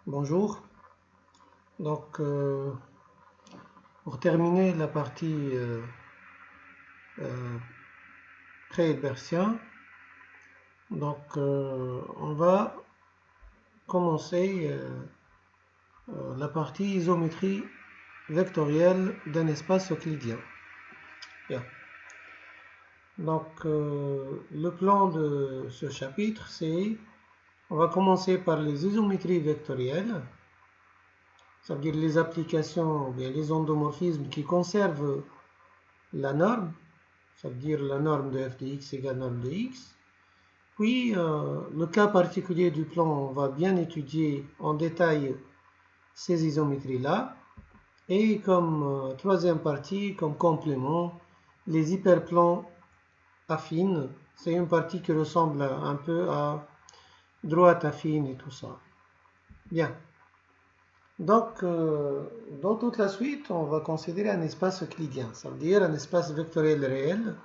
Bonjour. Donc, pour terminer la partie euh, pré-hilbersien, on va commencer la partie isométrie vectorielle d'un espace euclidien. Bien. Donc, le plan de ce chapitre, c'est on va commencer par les isométries vectorielles, c'est-à-dire les applications ou bien les endomorphismes qui conservent la norme, c'est-à-dire la norme de f de x égale norme de x. Puis, le cas particulier du plan, on va bien étudier en détail ces isométries-là. Et comme troisième partie, comme complément, les hyperplans affines. C'est une partie qui ressemble un peu à droite affine et tout ça. Bien. Donc, dans toute la suite, on va considérer un espace euclidien, ça veut dire un espace vectoriel réel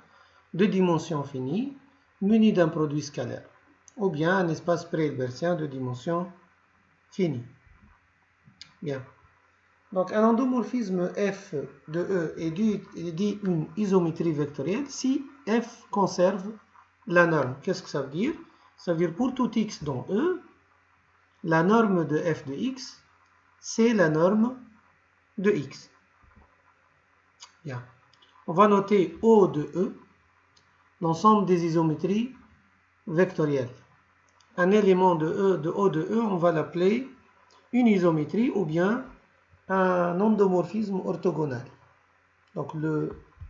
de dimension finie, muni d'un produit scalaire, ou bien un espace pré-hilbersien de dimension finie. Bien. Donc, un endomorphisme f de E est dit une isométrie vectorielle si f conserve la norme. Qu'est-ce que ça veut dire? Ça veut dire pour tout x dans E, la norme de f de x, c'est la norme de x. Bien. On va noter O de E, l'ensemble des isométries vectorielles. Un élément de O de E, on va l'appeler une isométrie ou bien un endomorphisme orthogonal. Donc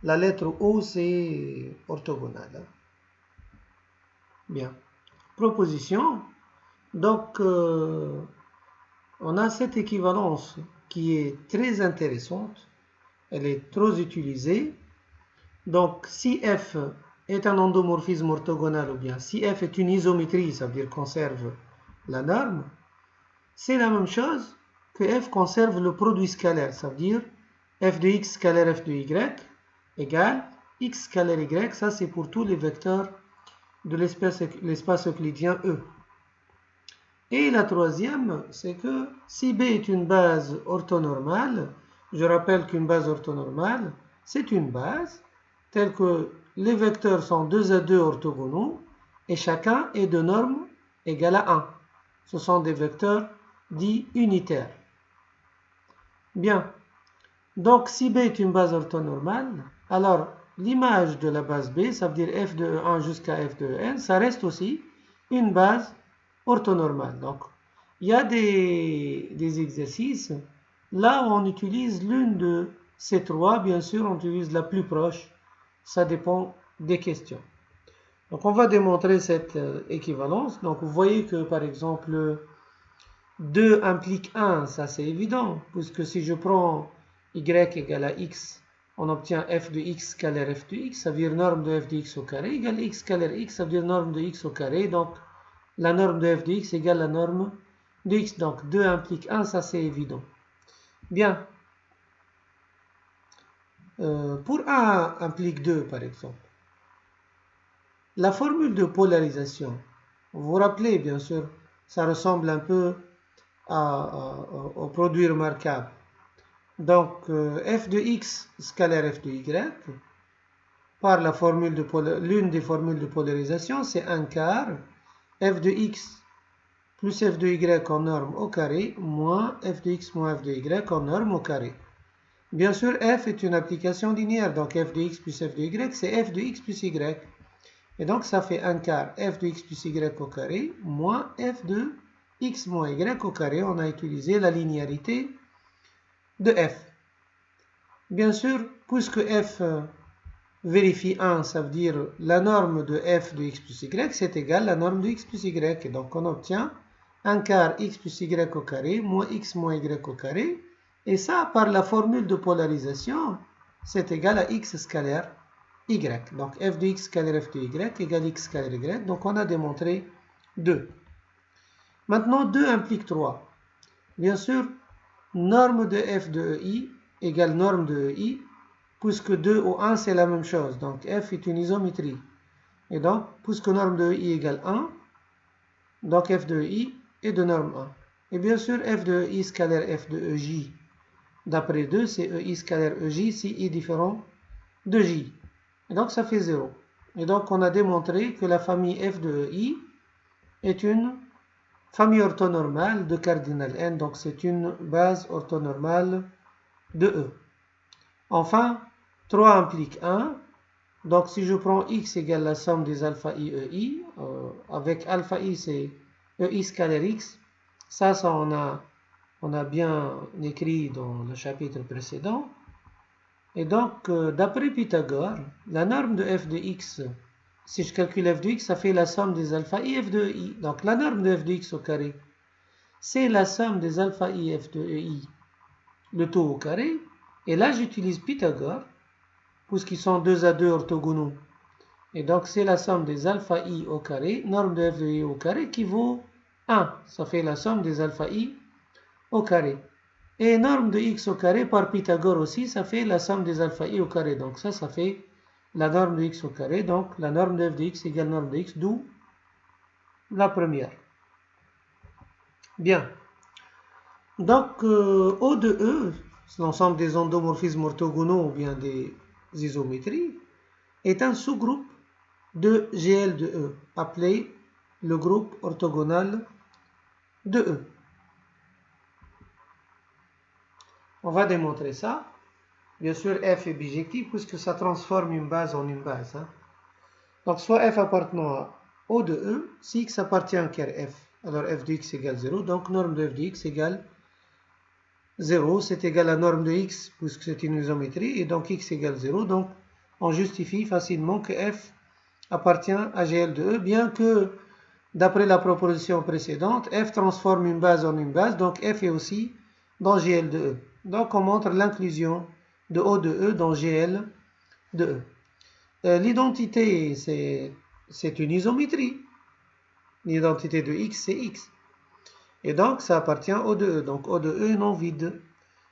la lettre O, c'est orthogonal. Bien. Proposition. Donc, on a cette équivalence qui est très intéressante. Elle est trop utilisée. Donc, si f est un endomorphisme orthogonal ou bien si f est une isométrie, ça veut dire conserve la norme, c'est la même chose que f conserve le produit scalaire, ça veut dire f de x scalaire f de y égale x scalaire y, ça c'est pour tous les vecteurs de l'espace euclidien E. Et la troisième, c'est que si B est une base orthonormale, je rappelle qu'une base orthonormale, c'est une base telle que les vecteurs sont 2 à 2 orthogonaux et chacun est de norme égale à 1. Ce sont des vecteurs dits unitaires. Bien. Donc, si B est une base orthonormale, alors l'image de la base B, ça veut dire f de E1 jusqu'à f de En, ça reste aussi une base orthonormale. Donc, il y a des exercices. Là où on utilise l'une de ces trois, bien sûr, on utilise la plus proche. Ça dépend des questions. Donc, on va démontrer cette équivalence. Donc, vous voyez que, par exemple, 2 implique 1, ça c'est évident, puisque si je prends y égale à x, on obtient f de x scalaire f de x, ça veut dire norme de f de x au carré égale x scalaire x, ça veut dire norme de x au carré, donc la norme de f de x égale la norme de x. Donc 2 implique 1, ça c'est évident. Bien. Pour 1 implique 2, par exemple. La formule de polarisation, vous vous rappelez bien sûr, ça ressemble un peu au produit remarquable. Donc, f de x scalaire f de y, par la formule l'une des formules de polarisation, c'est 1 quart f de x plus f de y en norme au carré, moins f de x moins f de y en norme au carré. Bien sûr, f est une application linéaire, donc f de x plus f de y, c'est f de x plus y. Et donc, ça fait 1 quart f de x plus y au carré, moins f de x moins y au carré. On a utilisé la linéarité de f. Bien sûr, puisque f vérifie 1, ça veut dire la norme de f de x plus y, c'est égal à la norme de x plus y. Et donc, on obtient 1 quart x plus y au carré, moins x moins y au carré. Et ça, par la formule de polarisation, c'est égal à x scalaire y. Donc, f de x scalaire f de y égale x scalaire y. Donc, on a démontré 2. Maintenant, 2 implique 3. Bien sûr, norme de f de i égale norme de i, puisque 2 ou 1 c'est la même chose. Donc f est une isométrie. Et donc, puisque norme de i égale 1, donc f de i est de norme 1. Et bien sûr, f de i scalaire f de ej d'après 2, c'est ei scalaire ej si i différent de j. Et donc, ça fait 0. Et donc, on a démontré que la famille f de ei est une famille orthonormale de cardinal n. Donc, c'est une base orthonormale de E. Enfin, 3 implique 1. Donc, si je prends x égale la somme des alpha i ei, avec alpha i, c'est ei scalaire x. Ça on a bien écrit dans le chapitre précédent. Et donc, d'après Pythagore, la norme de f de x, si je calcule f de x, ça fait la somme des alpha i f de i. Donc, la norme de f de x au carré, c'est la somme des alpha i f de ei, le tout au carré. Et là, j'utilise Pythagore, puisqu'ils sont 2 à 2 orthogonaux. Et donc, c'est la somme des alpha i au carré, norme de f de i au carré, qui vaut 1. Ça fait la somme des alpha i au carré. Et norme de x au carré par Pythagore aussi, ça fait la somme des alpha i au carré. Donc ça fait la norme de x au carré. Donc la norme de f de x égale norme de x, d'où la première. Bien. Donc O de E, l'ensemble des endomorphismes orthogonaux ou bien des isométries, est un sous-groupe de GL de E, appelé le groupe orthogonal de E. On va démontrer ça. Bien sûr, f est bijectif puisque ça transforme une base en une base. Hein. Donc, soit f appartenant à O de E, si x appartient à quel f, alors f de x égale 0. Donc, norme de f de x égale 0. C'est égal à norme de x puisque c'est une isométrie. Et donc, x égale 0. Donc, on justifie facilement que f appartient à GL de E, bien que, d'après la proposition précédente, f transforme une base en une base. Donc, f est aussi dans GL de E. Donc, on montre l'inclusion de O de E dans GL de E. L'identité, c'est une isométrie. L'identité de x, c'est x. Et donc, ça appartient au de E. Donc, O de E est non vide.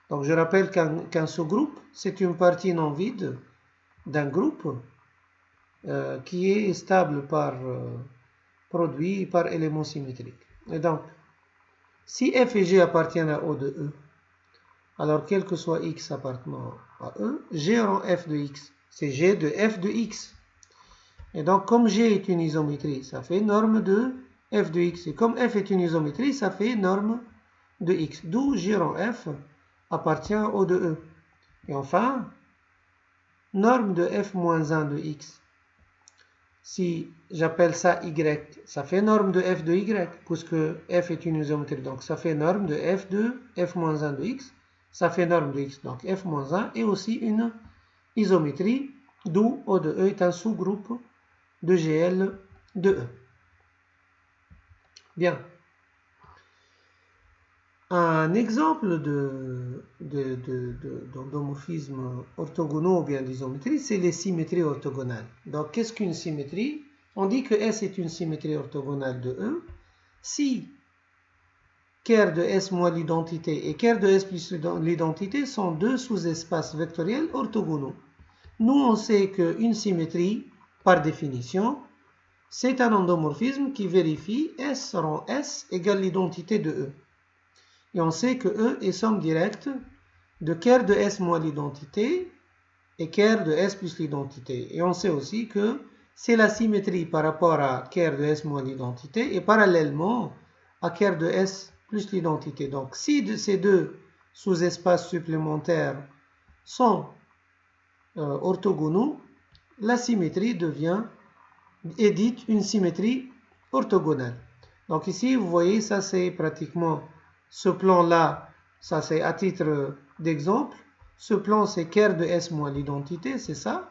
Donc, je rappelle qu'un sous-groupe, c'est une partie non vide d'un groupe qui est stable par produit par élément symétrique. Et donc, si f et g appartiennent à O de E, alors quel que soit x appartenant à E, g rend f de x. C'est g de f de x. Et donc, comme g est une isométrie, ça fait norme de f de x. Et comme f est une isométrie, ça fait norme de x. D'où g rend f appartient au de E. Et enfin, norme de f moins 1 de x. Si j'appelle ça y, ça fait norme de f de y, puisque f est une isométrie. Donc, ça fait norme de f moins 1 de x. Ça fait norme de x. Donc, f moins 1 est aussi une isométrie, d'où O de E est un sous-groupe de GL de E. Bien. Un exemple d'endomorphisme orthogonaux ou bien d'isométrie, c'est les symétries orthogonales. Donc, qu'est-ce qu'une symétrie? On dit que S est une symétrie orthogonale de E si ker de S moins l'identité et ker de S plus l'identité sont deux sous-espaces vectoriels orthogonaux. Nous, on sait qu'une symétrie, par définition, c'est un endomorphisme qui vérifie S rend S égale l'identité de E. Et on sait que E est somme directe de ker de S moins l'identité et ker de S plus l'identité. Et on sait aussi que c'est la symétrie par rapport à ker de S moins l'identité et parallèlement à ker de S plus l'identité. Donc, si ces deux sous-espaces supplémentaires sont orthogonaux, la symétrie est dite une symétrie orthogonale. Donc ici, vous voyez, ça c'est pratiquement ce plan-là, ça c'est à titre d'exemple. Ce plan, c'est ker de S moins l'identité, c'est ça.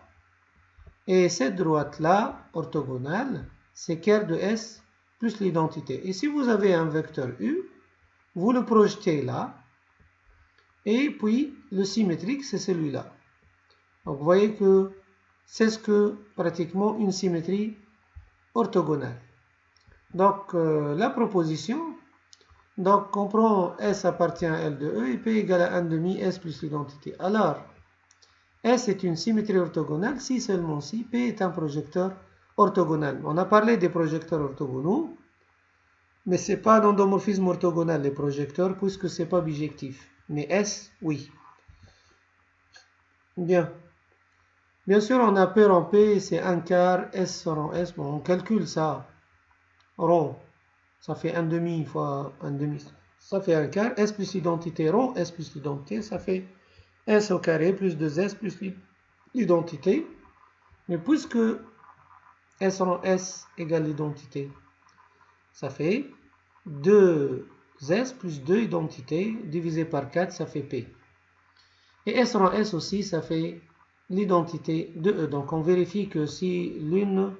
Et cette droite-là, orthogonale, c'est ker de S plus l'identité. Et si vous avez un vecteur U, vous le projetez là. Et puis, le symétrique, c'est celui-là. Donc, vous voyez que c'est ce que pratiquement une symétrie orthogonale. Donc, la proposition, donc, on prend S appartient à L de E et P égale à 1 demi S plus l'identité. Alors, S est une symétrie orthogonale si seulement si P est un projecteur orthogonal. On a parlé des projecteurs orthogonaux, Mais ce n'est pas un endomorphisme orthogonal, les projecteurs, puisque ce n'est pas bijectif. Mais S, oui. Bien. Bien sûr, on a P rond P, c'est 1 quart, S rond S. Bon, on calcule ça. Rond, ça fait 1 demi fois 1 demi. Ça fait 1 quart. S plus l'identité rond, S plus l'identité, ça fait S au carré plus 2S plus l'identité. Mais puisque S rond S égale l'identité, ça fait 2S plus 2 identités divisé par 4, ça fait P. Et S rond S aussi, ça fait l'identité de E. Donc on vérifie que si l'une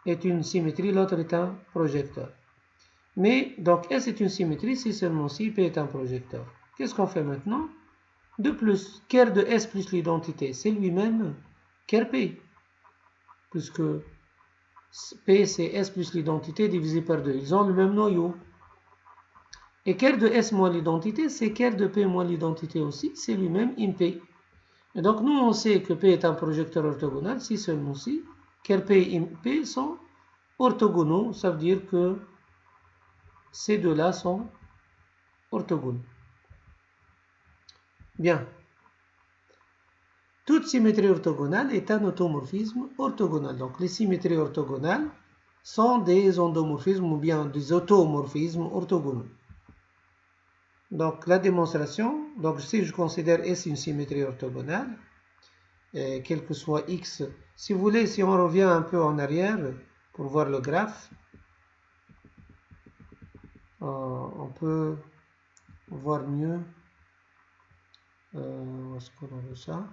est une symétrie, l'autre est un projecteur. Mais donc S est une symétrie si seulement si P est un projecteur. Qu'est-ce qu'on fait maintenant? De plus, ker de S plus l'identité, c'est lui-même ker P. Puisque P c'est S plus l'identité divisé par 2. Ils ont le même noyau. Et ker de S moins l'identité, c'est ker de P moins l'identité aussi, c'est lui-même in P. Et donc nous on sait que P est un projecteur orthogonal si seulement si ker P et in P sont orthogonaux. Ça veut dire que ces deux-là sont orthogonaux. Bien. Toute symétrie orthogonale est un automorphisme orthogonal. Donc les symétries orthogonales sont des endomorphismes ou bien des automorphismes orthogonaux. Donc la démonstration, donc si je considère S une symétrie orthogonale, quel que soit X, si vous voulez, si on revient un peu en arrière pour voir le graphe, on peut voir mieux. Où est-ce qu'on a vu ça?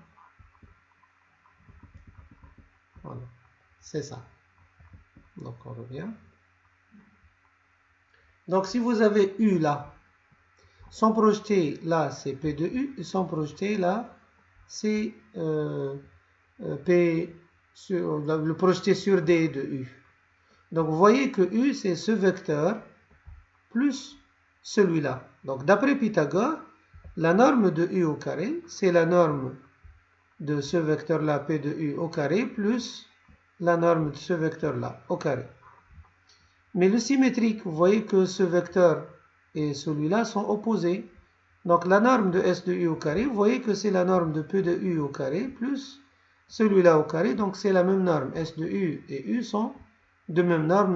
Voilà, c'est ça. Donc on revient. Donc si vous avez U là, sans projeter là c'est P de U, et sans projeter là c'est P sur, le projeté sur D de U. Donc vous voyez que U c'est ce vecteur plus celui-là. Donc d'après Pythagore, la norme de U au carré c'est la norme de ce vecteur là P de U au carré plus la norme de ce vecteur là au carré. Mais le symétrique, vous voyez que ce vecteur et celui-là sont opposés. Donc la norme de S de U au carré, vous voyez que c'est la norme de P de U au carré plus celui-là au carré. Donc c'est la même norme. S de U et U sont de même norme,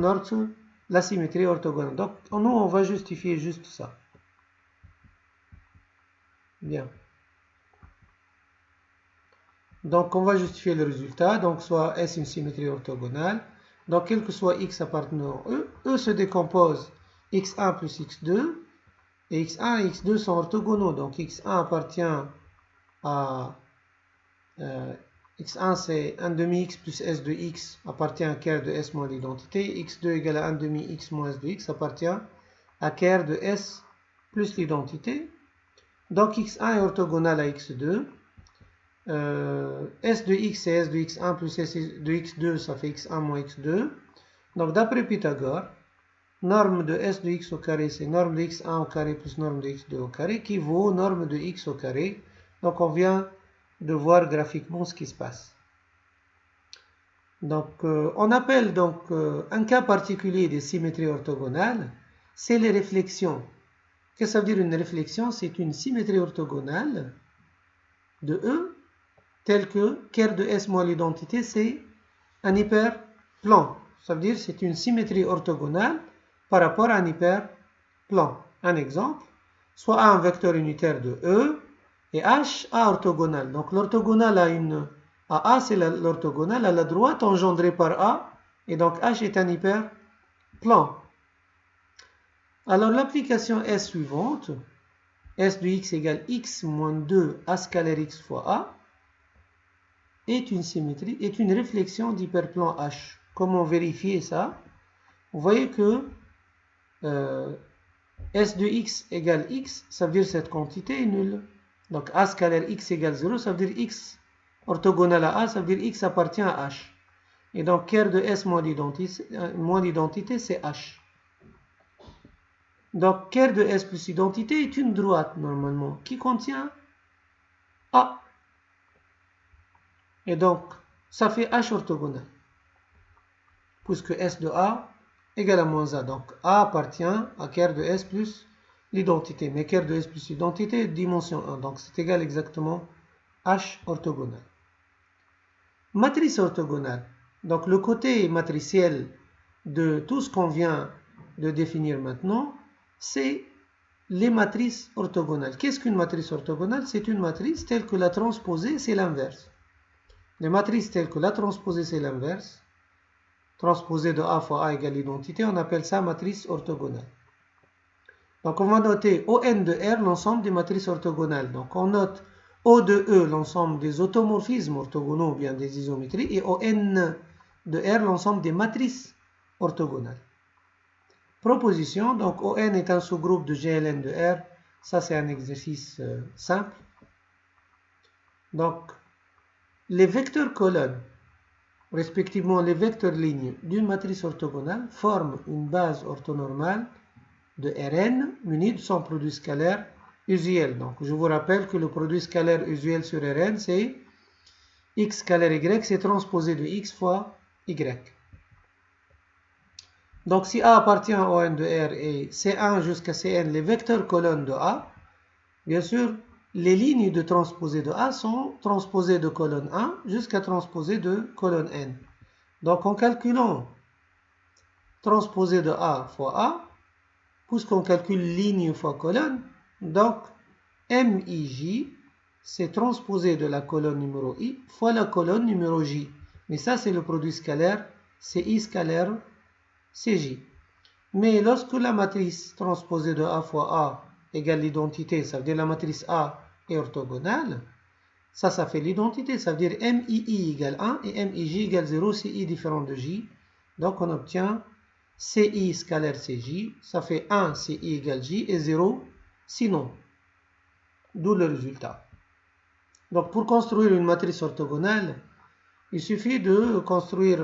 la symétrie orthogonale. Donc nous, on va justifier juste ça. Bien. Donc on va justifier le résultat. Donc soit S une symétrie orthogonale. Donc quel que soit X appartenant à E, E se décompose X1 plus X2. Et X1 et X2 sont orthogonaux. Donc X1 appartient à X1 c'est 1 demi X plus S de X appartient à ker de S moins l'identité. X2 égale à 1 demi X moins S de X appartient à ker de S plus l'identité. Donc X1 est orthogonal à X2. S de X c'est S de X1 plus S de X2, ça fait X1 moins X2. Donc d'après Pythagore, norme de S de X au carré, c'est norme de X1 au carré plus norme de X2 au carré qui vaut norme de X au carré. Donc on vient de voir graphiquement ce qui se passe. Donc on appelle donc un cas particulier des symétries orthogonales, c'est les réflexions. Qu'est-ce que ça veut dire une réflexion? C'est une symétrie orthogonale de E telle que ker de S moins l'identité, c'est un hyperplan. Ça veut dire c'est une symétrie orthogonale par rapport à un hyperplan. Un exemple, soit A un vecteur unitaire de E et H A orthogonale. Donc l'orthogonale à A c'est l'orthogonale à la droite engendrée par A et donc H est un hyperplan. Alors l'application est suivante. S de X égale X moins 2 A scalaire X fois A est une symétrie, est une réflexion d'hyperplan H. Comment vérifier ça? Vous voyez que S de X égale X, ça veut dire cette quantité est nulle. Donc A scalaire X égale 0, ça veut dire X orthogonal à A, ça veut dire X appartient à H. Et donc ker de S moins l'identité, c'est H. Donc ker de S plus identité est une droite normalement qui contient A. Et donc ça fait H orthogonal. Puisque S de A égale à moins A. Donc A appartient à ker de S plus l'identité. Mais ker de S plus l'identité est dimension 1. Donc c'est égal exactement H orthogonal. Matrice orthogonale. Donc le côté matriciel de tout ce qu'on vient de définir maintenant, c'est les matrices orthogonales. Qu'est-ce qu'une matrice orthogonale? C'est une matrice telle que la transposée, c'est l'inverse. Les matrices telles que la transposée, c'est l'inverse. Transposée de A fois A égale l'identité, on appelle ça matrice orthogonale. Donc on va noter ON de R, l'ensemble des matrices orthogonales. Donc on note O de E, l'ensemble des automorphismes orthogonaux ou bien des isométries, et ON de R, l'ensemble des matrices orthogonales. Proposition, donc ON est un sous-groupe de GLN de R, ça c'est un exercice simple. Donc les vecteurs colonnes, respectivement les vecteurs lignes d'une matrice orthogonale, forment une base orthonormale de Rn munie de son produit scalaire usuel. Donc je vous rappelle que le produit scalaire usuel sur Rn, c'est x scalaire y, c'est transposé de x fois y. Donc si A appartient au ON de R et C1 jusqu'à Cn, les vecteurs colonnes de A, bien sûr, les lignes de transposée de A sont transposées de colonne 1 jusqu'à transposée de colonne n. Donc en calculant transposée de A fois A, puisqu'on calcule ligne fois colonne, donc MIJ, c'est transposé de la colonne numéro I fois la colonne numéro J. Mais ça, c'est le produit scalaire, c'est I scalaire CJ. Mais lorsque la matrice transposée de A fois A égale l'identité, ça veut dire la matrice A est orthogonale, ça fait l'identité, ça veut dire MII égale 1 et MIJ égale 0 si I différent de J. Donc on obtient CI scalaire CJ, ça fait 1 si I égale J et 0 sinon. D'où le résultat. Donc pour construire une matrice orthogonale, il suffit de construire,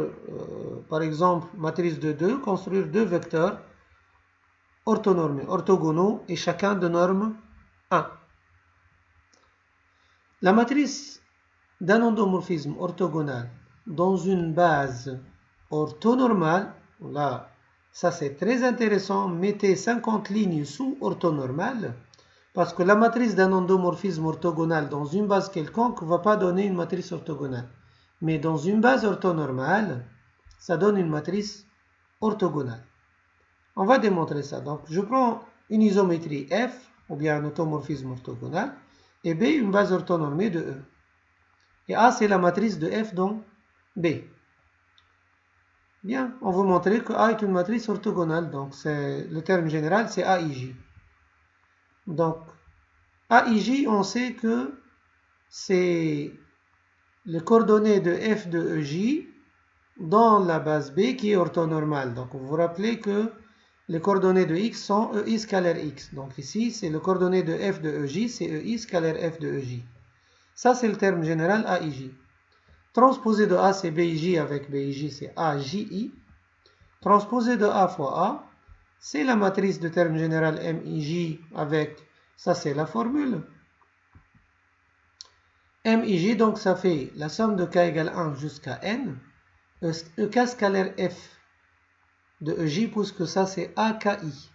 par exemple, matrice de 2, construire deux vecteurs orthonormés, orthogonaux et chacun de norme 1. La matrice d'un endomorphisme orthogonal dans une base orthonormale, là, ça c'est très intéressant, mettez 50 lignes sous orthonormale, parce que la matrice d'un endomorphisme orthogonal dans une base quelconque ne va pas donner une matrice orthogonale. Mais dans une base orthonormale, ça donne une matrice orthogonale. On va démontrer ça. Donc, je prends une isométrie F, ou bien un automorphisme orthogonal, et B, une base orthonormée de E. Et A, c'est la matrice de F dans B. Bien, on va montrer que A est une matrice orthogonale. Donc, le terme général, c'est AIJ. Donc, AIJ, on sait que c'est les coordonnées de F de EJ dans la base B qui est orthonormale. Donc, vous vous rappelez que les coordonnées de X sont EI scalaire X. Donc, ici, c'est le coordonnées de F de EJ, c'est EI scalaire F de EJ. Ça, c'est le terme général AIJ. Transposé de A, c'est BIJ avec BIJ, c'est AJI. Transposé de A fois A, c'est la matrice de terme général MIJ avec, ça c'est la formule. MIJ, donc ça fait la somme de K égale 1 jusqu'à N. EK scalaire F de EJ, puisque ça c'est AKI.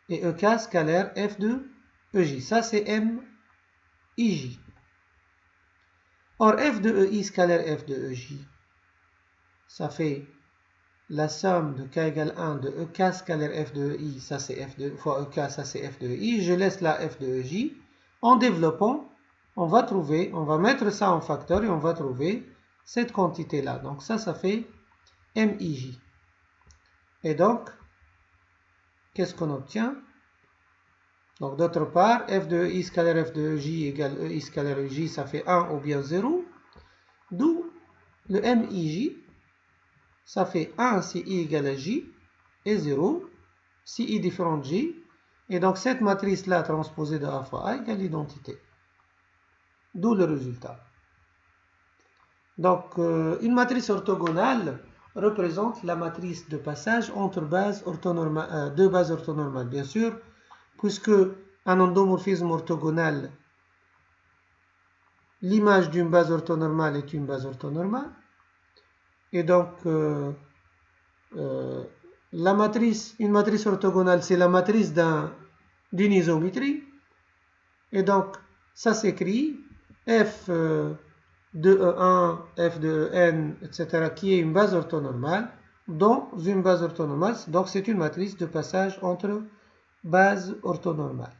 Et EK scalaire F de EJ, ça c'est MIJ. Or, F de EI scalaire F de EJ, ça fait la somme de K égale 1 de EK scalaire F de EI, ça c'est F de, fois EK, ça c'est F de EI. Je laisse la F de EJ. En développant, on va mettre ça en facteur et on va trouver cette quantité-là. Donc ça fait MIJ. Et donc, qu'est-ce qu'on obtient? Donc d'autre part, F de EI scalaire F de EJ égale EI scalaire EJ, ça fait 1 ou bien 0. D'où le MIJ, ça fait 1 si I égale à J et 0 si I différent de J. Et donc cette matrice-là transposée de A fois A égale l'identité. D'où le résultat. Donc une matrice orthogonale représente la matrice de passage entre deux bases orthonormales. Bien sûr, puisque un endomorphisme orthogonal, l'image d'une base orthonormale est une base orthonormale. Et donc, une matrice orthogonale, c'est la matrice d'une isométrie. Et donc, ça s'écrit f de E1, f de En, etc., qui est une base orthonormale, dans une base orthonormale. Donc, c'est une matrice de passage entre bases orthonormales.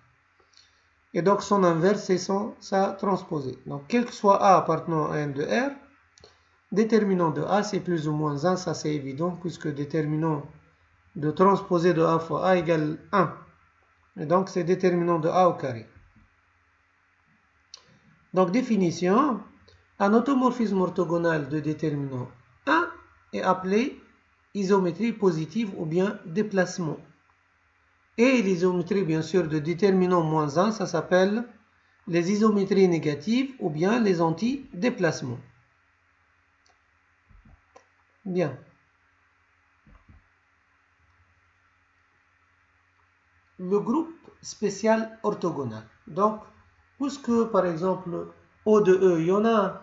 Et donc, son inverse, c'est sa transposée. Donc, quel que soit A appartenant à N de R, déterminant de A, c'est plus ou moins 1, ça c'est évident, puisque déterminant de transposée de A fois A égale 1. Et donc, c'est déterminant de A au carré. Donc, définition, un automorphisme orthogonal de déterminant 1 est appelé isométrie positive ou bien déplacement. Et l'isométrie, bien sûr, de déterminant moins 1, ça s'appelle les isométries négatives ou bien les anti-déplacements. Bien. Le groupe spécial orthogonal. Donc, puisque par exemple, O de E, il y en a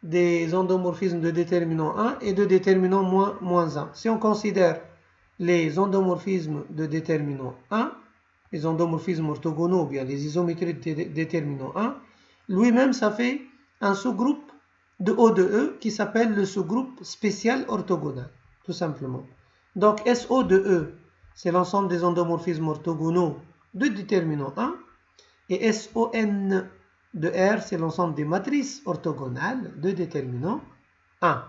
des endomorphismes de déterminant 1 et de déterminant moins 1. Si on considère les endomorphismes de déterminant 1, les endomorphismes orthogonaux, ou bien les isométries de déterminant 1, lui-même, ça fait un sous-groupe de O de E qui s'appelle le sous-groupe spécial orthogonal, tout simplement. Donc, SO de E, c'est l'ensemble des endomorphismes orthogonaux de déterminant 1, et SON de R, c'est l'ensemble des matrices orthogonales de déterminant 1.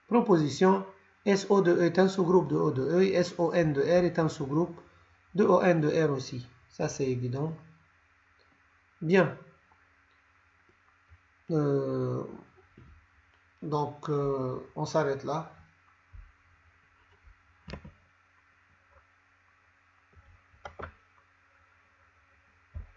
Proposition, SO de E est un sous-groupe de O de E et SON de R est un sous-groupe de ON de R aussi. Ça, c'est évident. Bien. Donc, on s'arrête là.